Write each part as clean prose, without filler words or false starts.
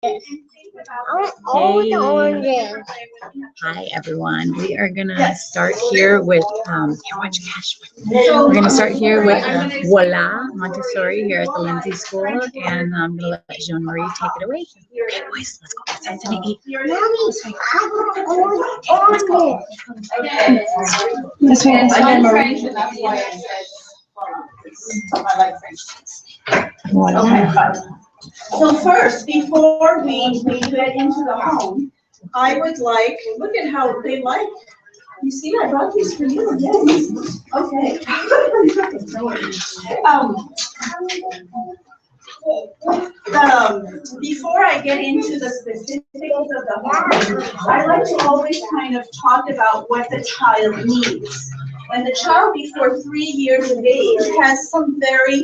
Hey, hi everyone. We are gonna start here with we're gonna start here with Voila Montessori here at the Lindsay School, and I'm gonna let Jean-Marie take it away. Okay, boys, let's go. It's time to eat. This way, I'm French, and that's why I said I like French. Voila. So first, before we get into the home, I would like, look at how they like, you see, I brought these for you, yes, okay. Before I get into the specifics of the home, I like to always kind of talk about what the child needs. And the child before 3 years of age has some very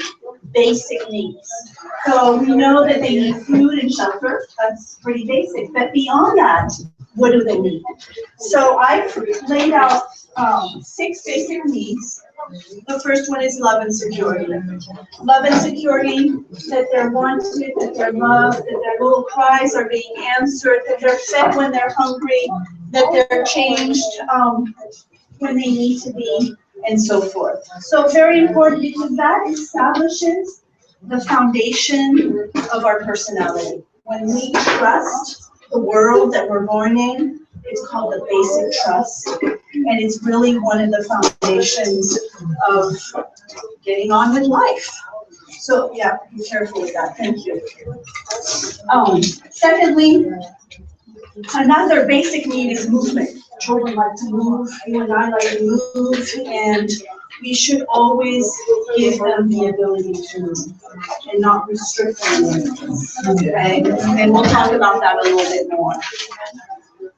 basic needs. So we know that they need food and shelter, that's pretty basic, but beyond that, what do they need? So I've laid out 6 basic needs. The first one is love and security. Love and security, that they're wanted, that they're loved, that their little cries are being answered, that they're fed when they're hungry, that they're changed when they need to be, and so forth. So very important because that establishes the foundation of our personality. When we trust the world that we're born in, it's called the basic trust, and it's really one of the foundations of getting on with life. So yeah, be careful with that. Thank you. Secondly, another basic need is movement. Children like to move, you and I like to move, and we should always give them the ability to move and not restrict them. Okay, and we'll talk about that a little bit more.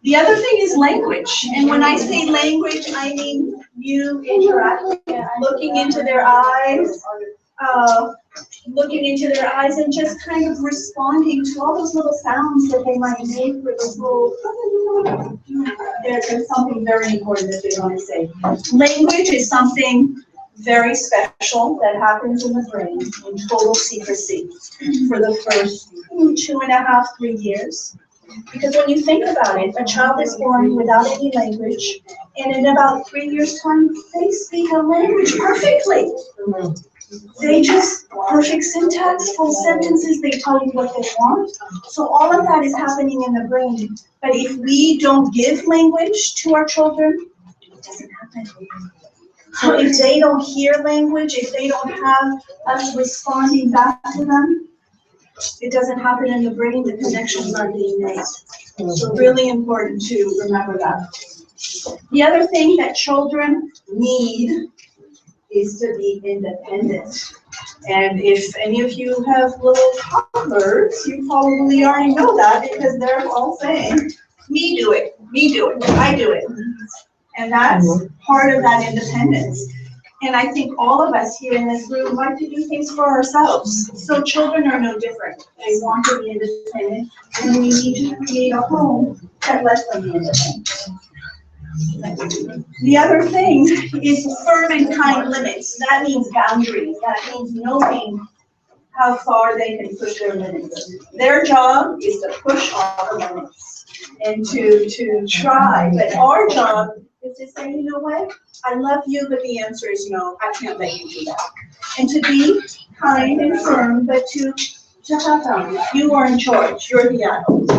The other thing is language, and when I say language, I mean you interacting, looking into their eyes, and just kind of responding to all those little sounds that they might make with those little, there's something very important that they want to say. Language is something very special that happens in the brain in total secrecy for the first 2.5, 3 years. Because when you think about it, a child is born without any language, and in about 3 years' time, they speak a language perfectly. They just, perfect syntax, full sentences, they tell you what they want. So all of that is happening in the brain. But if we don't give language to our children, it doesn't happen. So if they don't hear language, if they don't have us responding back to them, it doesn't happen in the brain, the connections aren't being made. So really important to remember that. The other thing that children need is to be independent. And if any of you have little toddlers, you probably already know that because they're all saying, me do it, I do it. And that's part of that independence. And I think all of us here in this room like to do things for ourselves. So children are no different. They want to be independent, and we need to create a home that lets them be independent. The other thing is firm and kind limits. That means boundaries. That means knowing how far they can push their limits. Their job is to push all the limits and to try. But our job is to say, you know what? I love you, but the answer is no. I can't let you do that. And to be kind and firm, but to have boundaries. You are in charge. You're the adult.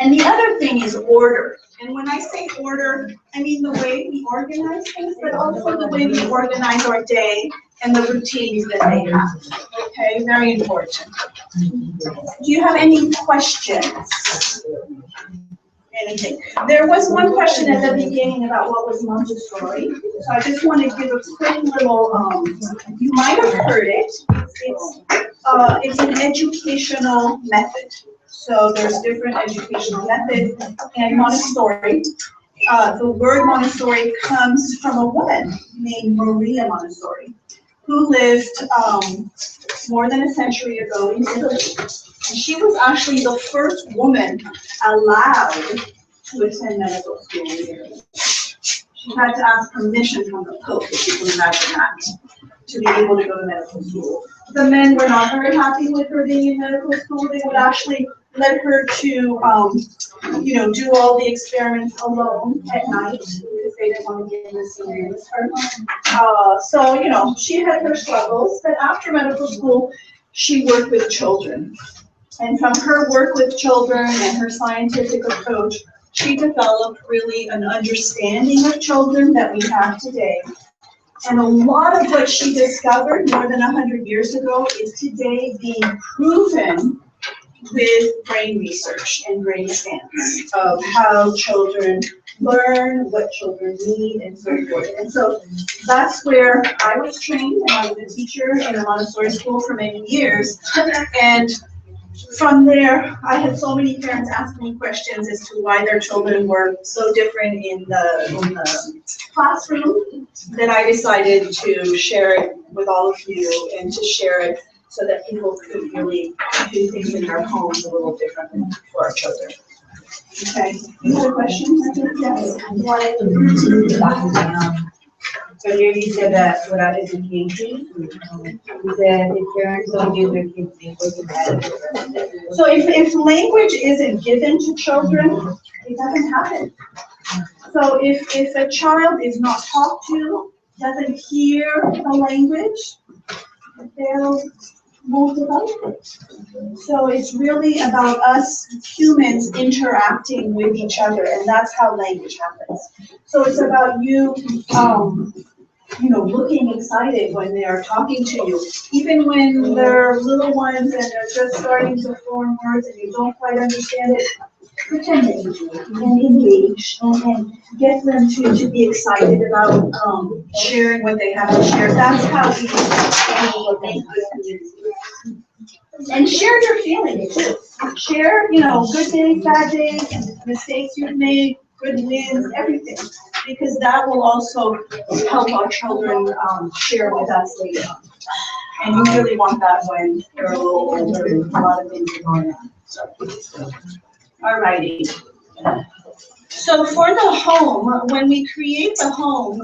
And the other thing is order. And when I say order, I mean the way we organize things, but also the way we organize our day and the routines that they have. Okay, very important. Do you have any questions? Anything? There was one question at the beginning about what was Montessori. So I just want to give a quick little, you might have heard it. It's an educational method. So there's different educational methods, and Montessori, the word Montessori comes from a woman named Maria Montessori, who lived more than a century ago in Italy. And she was actually the first woman allowed to attend medical school in Italy. She had to ask permission from the Pope, if you can imagine that, to be able to go to medical school. the men were not very happy with her being in medical school. They would actually let her to, do all the experiments alone at night because they didn't want to get in the same room with her. So, she had her struggles, but after medical school, she worked with children. And from her work with children and her scientific approach, she developed really an understanding of children that we have today. And a lot of what she discovered more than 100 years ago is today being proven with brain research and brain scans of how children learn, what children need, and so forth. And so that's where I was trained, and I was a teacher in a Montessori school for many years. And from there, I had so many parents ask me questions as to why their children were so different in the classroom that I decided to share it with all of you and to share it so that people could really do things in their homes a little differently for our children. Okay, any other questions? Yes. So here you said that without education, you said the parents don't give their kids language. So if language isn't given to children, it doesn't happen. So if a child is not talked to, doesn't hear the language, they'll won't develop it. So it's really about us humans interacting with each other, and that's how language happens. So it's about you, looking excited when they are talking to you, even when they're little ones and they're just starting to form words and you don't quite understand it. Pretend that you do and engage and get them to be excited about sharing what they have to share. That's how we make good community. And share your feelings too. Share, good days, bad days, mistakes you've made, good wins, everything. Because that will also help our children share with us later on. And you really want that when they're a little older and a lot of things are going on. So, alrighty. So for the home, when we create the home,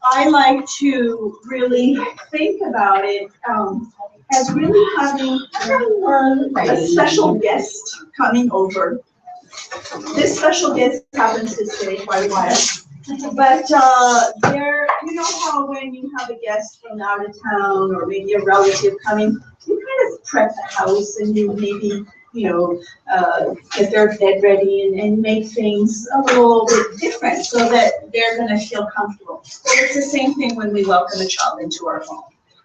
I like to really think about it as really having a special guest coming over. This special guest happens to stay quite a while. But how when you have a guest from out of town or maybe a relative coming, you kind of prep the house and you maybe get their bed ready and make things a little bit different so that they're going to feel comfortable. Well, it's the same thing when we welcome a child into our home.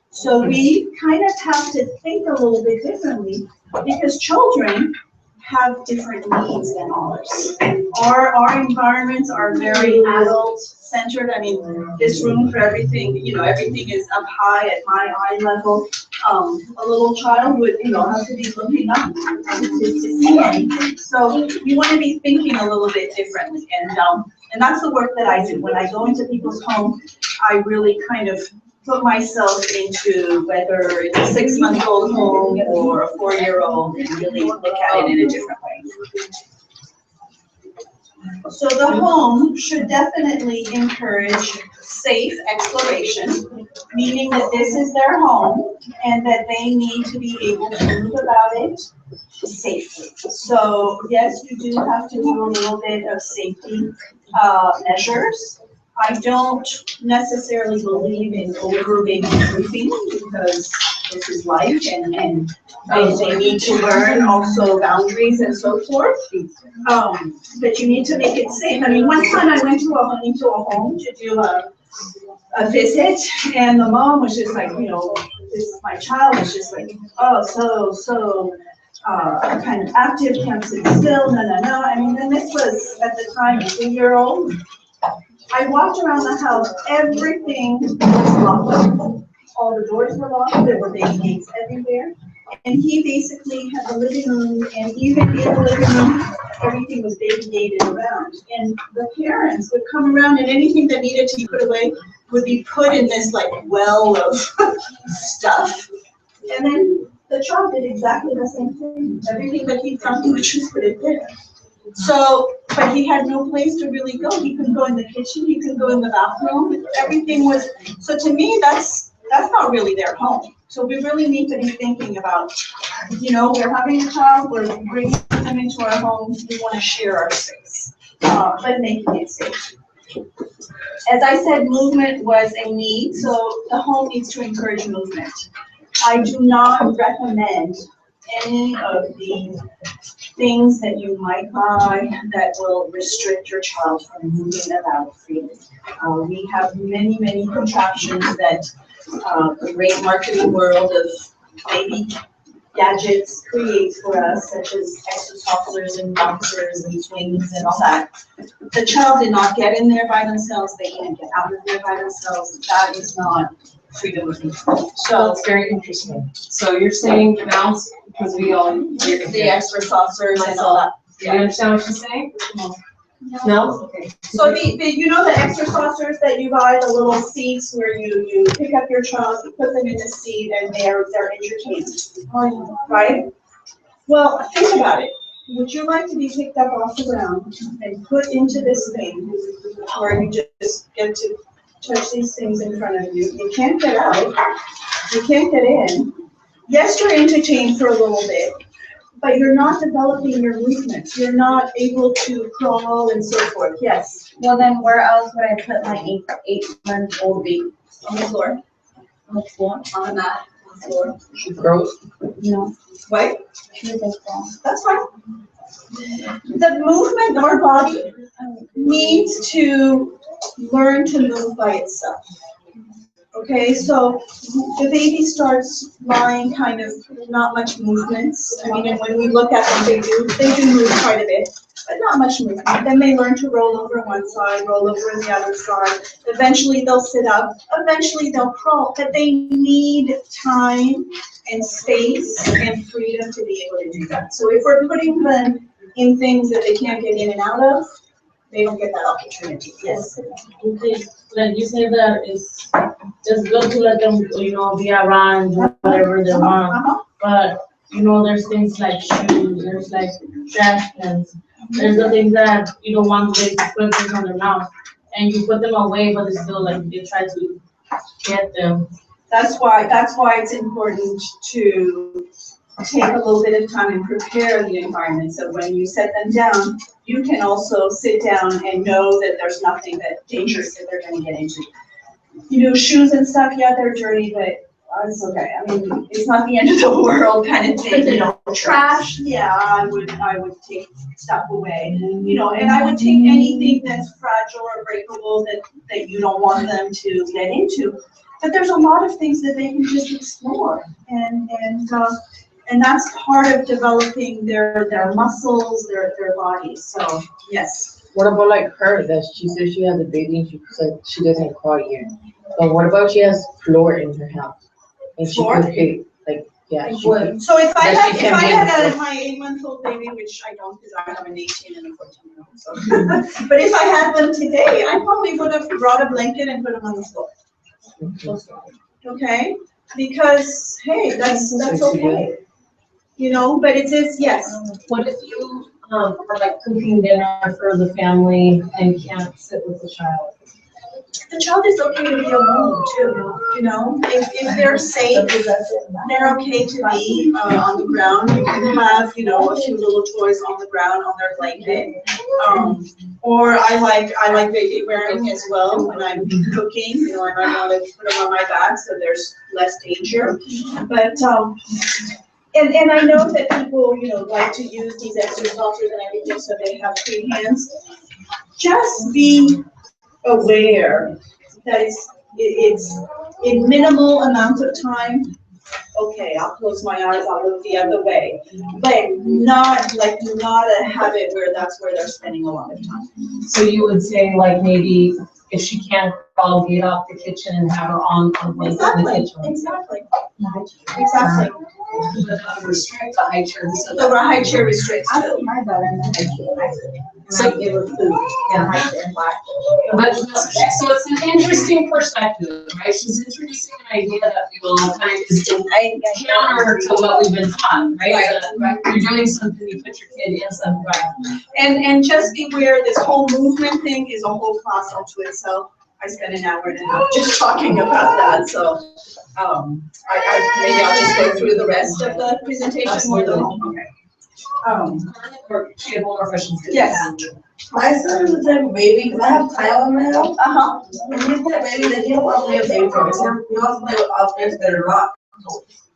So we kind of have to think a little bit differently because children have different needs than ours. Our environments are very adult-centered. I mean, this room for everything, everything is up high at my eye level. A little child would, have to be looking up to see anything. So you want to be thinking a little bit differently, and that's the work that I do. When I go into people's home, I really kind of put myself into whether it's a 6-month-old home or a 4-year-old and really look at it in a different way. So the home should definitely encourage safe exploration, meaning that this is their home and that they need to be able to move about it safely. So yes, you do have to do a little bit of safety measures. I don't necessarily believe in over-baby-proofing because this is life and they need to learn also boundaries and so forth. But you need to make it safe. I mean, one time I went to a home to do a visit and the mom was just like, my child was just like, so kind of active, can't sit still, no. I mean, and this was at the time a 2-year-old. I walked around the house, everything was locked. All the doors were locked, there were baby gates everywhere. And he basically had the living room, and even in the living room, everything was baby gated around. And the parents would come around and anything that needed to be put away would be put in this well of stuff. And then the child did exactly the same thing. Everything that he found, he would just put it there. So, but he had no place to really go. He couldn't go in the kitchen, he couldn't go in the bathroom, everything was, so to me, that's that's not really their home. So we really need to be thinking about, we're having a child, we're bringing them into our homes, we want to share our space, but making it safe. As I said, movement was a need, so the home needs to encourage movement. I do not recommend any of the things that you might buy that will restrict your child from moving about freely. We have many, many contraptions that the great marketing world of baby gadgets creates for us, such as exotoddlers and boxers and swings and all that. The child did not get in there by themselves, they didn't get out of there by themselves. That is not freedom of movement. So it's very interesting. So you're saying mouse, because we all. The extra saucers and all that. Do you understand what she's saying? No? Okay. So the extra saucers that you buy, the little seats where you pick up your child, you put them in the seat, and they're entertained, right? Well, think about it. Would you like to be picked up off the ground and put into this thing where you just get to touch these things in front of you? You can't get out. You can't get in. Yes, you're entertained for a little bit, but you're not developing your movements. You're not able to crawl and so forth. Yes. Well, then where else would I put my 8-month-old baby? On the floor. On the floor? On the mat. On the floor. She grows. No. Right? She does that. That's fine. The movement, our body needs to learn to move by itself. Okay, so the baby starts lying kind of not much movements. I mean, and when we look at them, they do move quite a bit, but not much movement. Then they learn to roll over one side, roll over on the other side. Eventually they'll sit up, eventually they'll crawl, but they need time and space and freedom to be able to do that. So if we're putting them in things that they can't get in and out of, they don't get that opportunity. Yes. Okay, like you say that it's just good to let them, be around, do whatever they want. But, there's things like shoes, there's like trash cans. There's the things that you don't want to put things on their mouth. And you put them away, but it's still like they try to get them. That's why it's important to take a little bit of time and prepare the environment. So when you set them down, you can also sit down and know that there's nothing that dangerous that they're going to get into. Shoes and stuff, yeah, they're dirty, but it's okay. I mean, it's not the end of the world kind of thing. Trash, yeah, I would take stuff away. And I would take anything that's fragile or breakable that you don't want them to get into. But there's a lot of things that they can just explore, and that's part of developing their muscles, their bodies. So yes. What about like her, that she says she has a baby and she said she doesn't crawl yet. But what about she has floor in her house? And she Floor? could pay, like, yeah. She could, So if I That she had can my 8-month-old baby, which I don't because I have an 18 and a 14-year-old. So. But if I had them today, I probably would have brought a blanket and put them on the floor. Okay? Because hey, that's okay. But it's yes. What if you are like cooking dinner for the family and can't sit with the child? The child is okay to be alone too, if they're safe, they're okay to be on the ground. You can have, a few little toys on the ground on their blanket. Or I like baby wearing as well when I'm cooking, I might want to put them on my back so there's less danger. But, and I know that people, like to use these exercises and everything so they have free hands. Just be aware that it's in minimal amount of time. Okay, I'll close my eyes, I'll look the other way, but not a habit where that's where they're spending a lot of time. So you would say like maybe if she can't crawl, get off the kitchen and have her on the blanket in the kitchen. Exactly. restrict the high chair. So The high chair restricts I too. don't mind that in the So- I give her food. Yeah. But, so it's an interesting perspective, right? She's introducing an idea that we will kind of is counter to what we've been taught, right? That you're doing something, you put your kid in something. And just beware, this whole movement thing is a whole class unto itself. I spent an hour and a half just talking about that, so, maybe I'll just go through the rest of the presentation more though. Okay. Or she had one more question. Yes. My son is a baby, because I have tile in my house. Uh-huh. When he's that baby, then he don't want to be a baby for himself. He wants to play with objects that are not.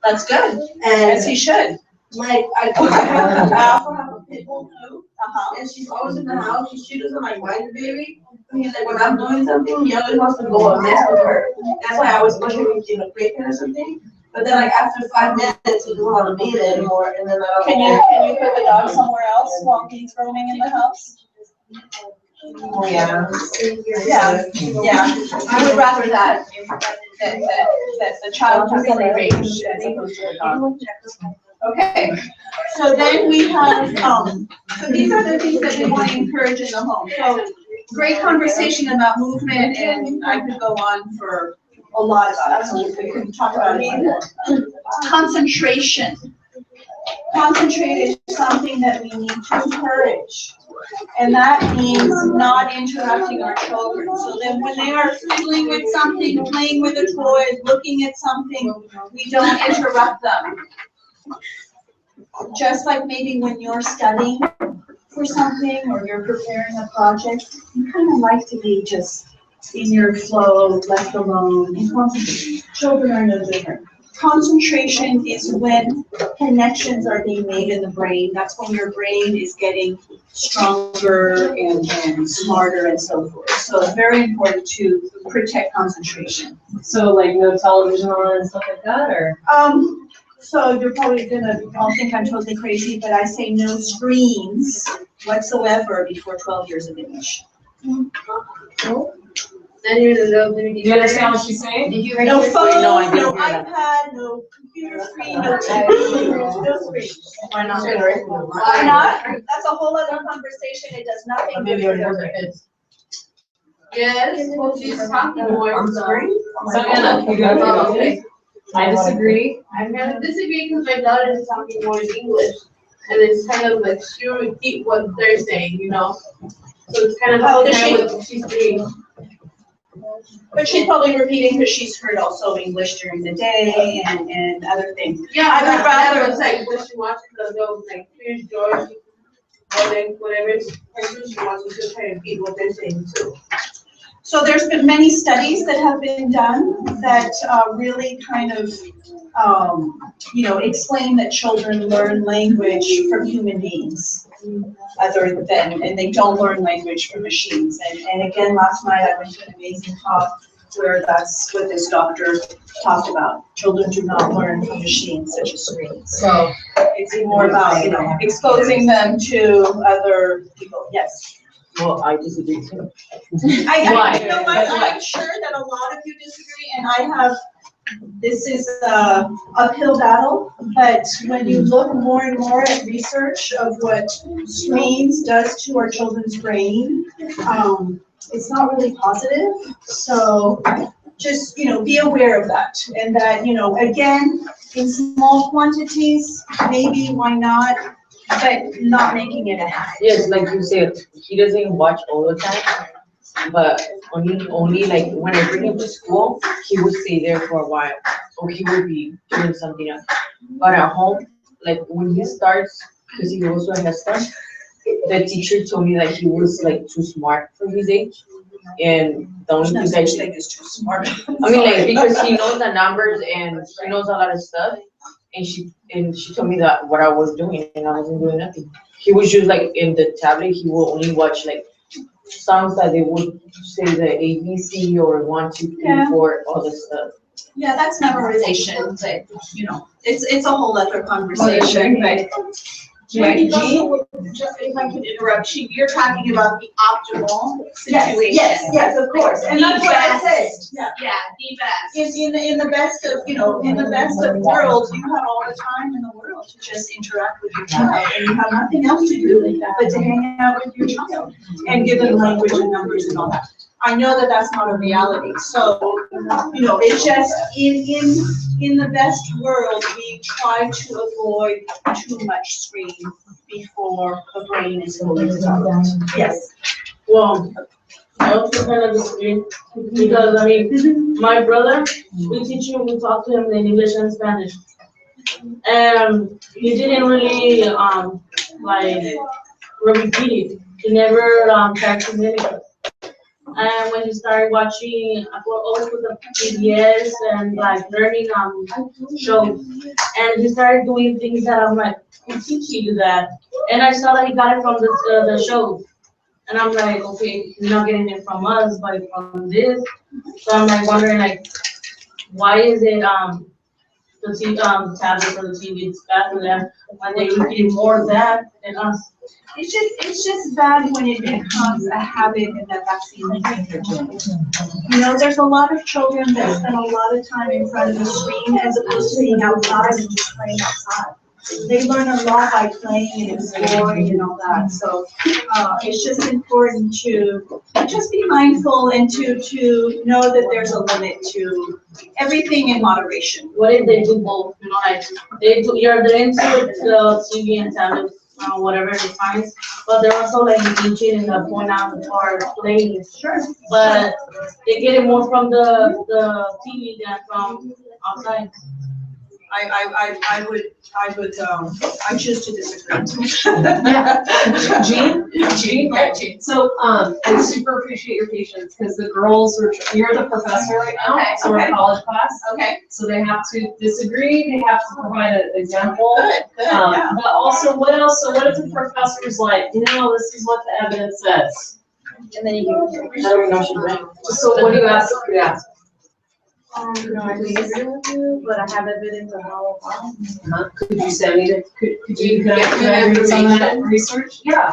That's good, And as he should. like, I also have a pit bull too. Uh-huh. And she's always in the house, she doesn't like mind the baby. And he's like, when I'm doing something, he always wants to go and mess with her. That's why I always push him into a break or something. But then like after 5 minutes, he doesn't want to be there anymore, and then I don't. Can you put the dog somewhere else while he's roaming in the house? Yeah. Yeah, yeah. I would rather that the child has free range as opposed to the dog. Okay, so then we have, so these are the things that we want to encourage in the home. So great conversation about movement, and I could go on for a lot about it, so we can talk about it. Concentration. Concentrate is something that we need to encourage. And that means not interrupting our children. So then when they are fiddling with something, playing with a toy, looking at something, we don't interrupt them. Just like maybe when you're studying for something or you're preparing a project, you kind of like to be just in your flow, left alone, and concentrate. Children are no different. Concentration is when connections are being made in the brain. That's when your brain is getting stronger and smarter and so forth. So it's very important to protect concentration. So like no television on and stuff like that, or? So you're probably gonna all think I'm totally crazy, but I say no screens whatsoever before 12 years of age. Then you're the little baby. Do you understand what she's saying? Did you No phone, No, I didn't no hear that. iPad, no computer screen, no TV, no screen. Why not? Why not? That's a whole other conversation. It does nothing. Maybe good you're for the children. kids. Yes, well, she's talking more. I'm sorry? So Anna, you gotta go. Okay. I disagree. I'm gonna disagree because my daughter is talking more in English. And it's kind of like she repeat what they're saying, you know? So it's kind of How old is she? what she's doing. But she's probably repeating because she's heard also English during the day and other things. Yeah, I would rather- it's like when she watches those like Here's George, or then whatever cartoon she watches, she'll try to repeat what they're saying too. So there's been many studies that have been done that really kind of, explain that children learn language from human beings other than, and they don't learn language from machines. And again, last night I went to an amazing talk where that's what this doctor talked about. Children do not learn from machines such as screens. So it's more about, exposing them to other people. Yes. Well, I disagree too. Why? You know what, I'm sure that a lot of you disagree, and this is a uphill battle, but when you look more and more at research of what screens does to our children's brain, it's not really positive. So just, be aware of that, and that, again, in small quantities, maybe, why not, but not making it a habit. Yes, like you said, he doesn't watch all the time, but only like when I bring him to school, he would stay there for a while, or he would be doing something else. But at home, like when he starts, because he goes to a head start, the teacher told me that he was like too smart for his age, and the only No thing such that thing as too smart. I mean, like, because he knows the numbers and he knows a lot of stuff, and she told me that what I was doing, and I wasn't doing nothing. He was just like in the tablet, he will only watch like songs that they would say the ABC or 1, 2, 3, 4, all this stuff. Yeah, that's memorization, but, it's a whole other conversation, but. Just if I could interrupt, you're talking about the optimal situation. Yes, of course, and that's what I said. Yeah, the best. In the best of, in the best of worlds, you have all the time in the world to just interact with your child, and you have nothing else to do but to hang out with your child and give them language and numbers and all that. I know that that's not a reality, so, it's just, in the best world, we try to avoid too much screen before the brain is fully developed. Yes. Well, I also kind of disagree, because, I mean, my brother, we talk to him in English and Spanish. And he didn't really, like, repeat it. He never, tried to mimic it. And when he started watching, I always put the PBS and like learning, shows. And he started doing things that I'm like, who teach you that? And I saw that he got it from the show. And I'm like, okay, you're not getting it from us, but from this. So I'm like wondering, like, why is it the tablet or the TV is bad for them when they need more of that than us? It's just bad when it becomes a habit and that that's the only thing they're doing. You know, there's a lot of children that spend a lot of time in front of the screen as opposed to being outside and just playing outside. They learn a lot by playing and exploring and all that, so, it's just important to just be mindful and to know that there's a limit to everything in moderation. What if they do both? You know, like they're into the TV and tablet, whatever it finds, but they're also like engaging in the going out or playing. Sure. But they get it more from the TV than from outside. I choose to disagree. Jean. So, I super appreciate your patience, because the girls you're the professor right now, Okay, so we're in okay. college class. Okay. So they have to disagree, they have to provide an example. Good, yeah. But also, what else, so what if the professor's like, no, this is what the evidence says? And then you can. How do we know she's right? So what do you ask? Yeah. No, I disagree with you, but I have evidence of how. Could you send me, could you, could I read some of that research? Yeah.